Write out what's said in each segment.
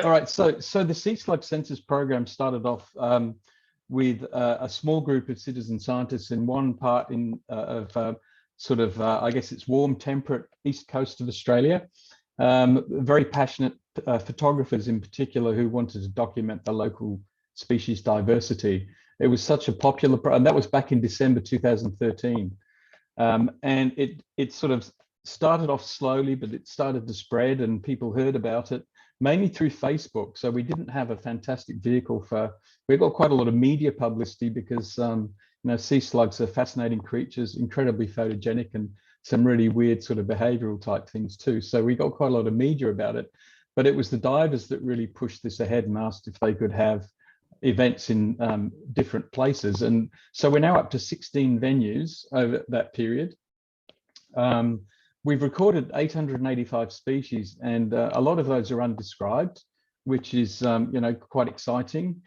All right. So the Sea Slug Census program started off with a small group of citizen scientists in one part I guess it's warm, temperate east coast of Australia. Very passionate photographers in particular who wanted to document the local species diversity. It was such a popular, and that was back in December 2013. And it sort of started off slowly, but it started to spread and people heard about it, mainly through Facebook. So we didn't have a fantastic vehicle we got quite a lot of media publicity because, sea slugs are fascinating creatures, incredibly photogenic and some really weird sort of behavioral type things too. So we got quite a lot of media about it, but it was the divers that really pushed this ahead and asked if they could have events in different places. And so we're now up to 16 venues over that period. We've recorded 885 species, and a lot of those are undescribed, which is quite exciting.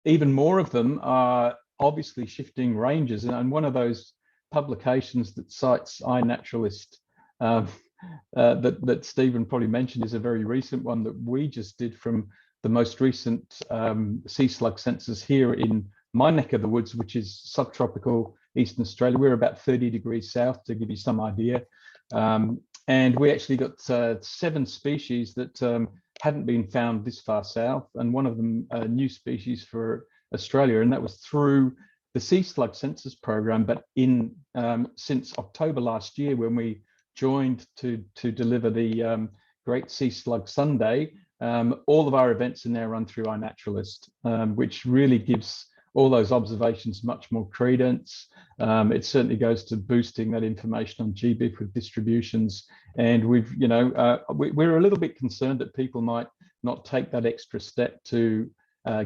Even more of them are obviously shifting ranges, and one of those publications that cites iNaturalist that Stephen probably mentioned is a very recent one that we just did from the most recent Sea Slug Census here in my neck of the woods, which is subtropical Eastern Australia. We're about 30 degrees south, to give you some idea. And we actually got 7 species that hadn't been found this far south, and one of them a new species for Australia, and that was through the Sea Slug Census program, but since October last year, when we joined to deliver the Great Sea Slug Sunday. All of our events are now run through iNaturalist, which really gives all those observations much more credence. It certainly goes to boosting that information on GBIF with distributions. And we're a little bit concerned that people might not take that extra step to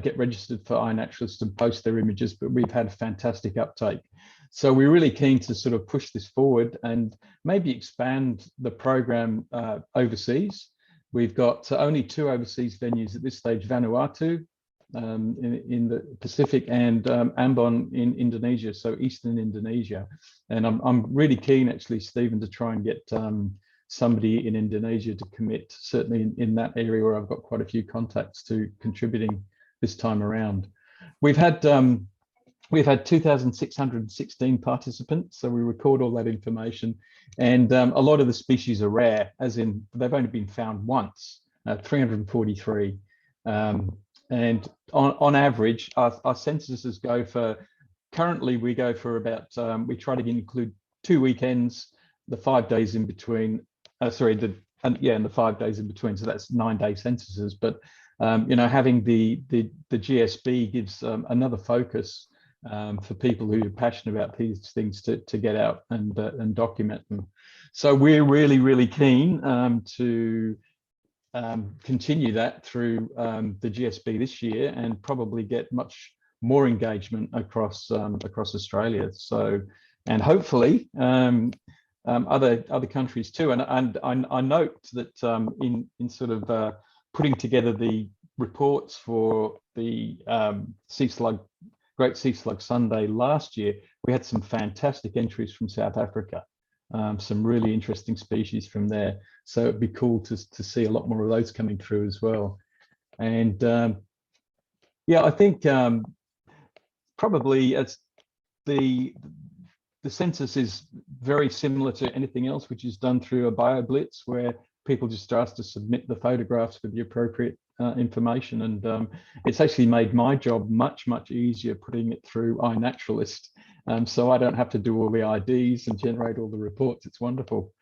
get registered for iNaturalist and post their images, but we've had a fantastic uptake. So we're really keen to sort of push this forward and maybe expand the program overseas. We've got only 2 overseas venues at this stage: Vanuatu in the Pacific and Ambon in Indonesia, so Eastern Indonesia. And I'm really keen, actually, Stephen, to try and get somebody in Indonesia to commit, certainly in that area where I've got quite a few contacts, to contributing this time around. We've had 2,616 participants, so we record all that information, and a lot of the species are rare, as in they've only been found once, 343. And on average, our censuses go for, currently we go for about, we try to include 2 weekends, the 5 days in between, and the 5 days in between, so that's 9-day censuses. But having the GSB gives another focus for people who are passionate about these things to get out and document them. So we're really, really keen to continue that through the GSB this year, and probably get much more engagement across Australia. So, and hopefully other countries too. And I note that in sort of putting together the reports for the Great Sea Slug Sunday last year, we had some fantastic entries from South Africa, some really interesting species from there. So it'd be cool to see a lot more of those coming through as well. And I think probably it's the census is very similar to anything else which is done through a BioBlitz, where people just ask to submit the photographs with the appropriate information. And it's actually made my job much, much easier putting it through iNaturalist. So I don't have to do all the IDs and generate all the reports. It's wonderful.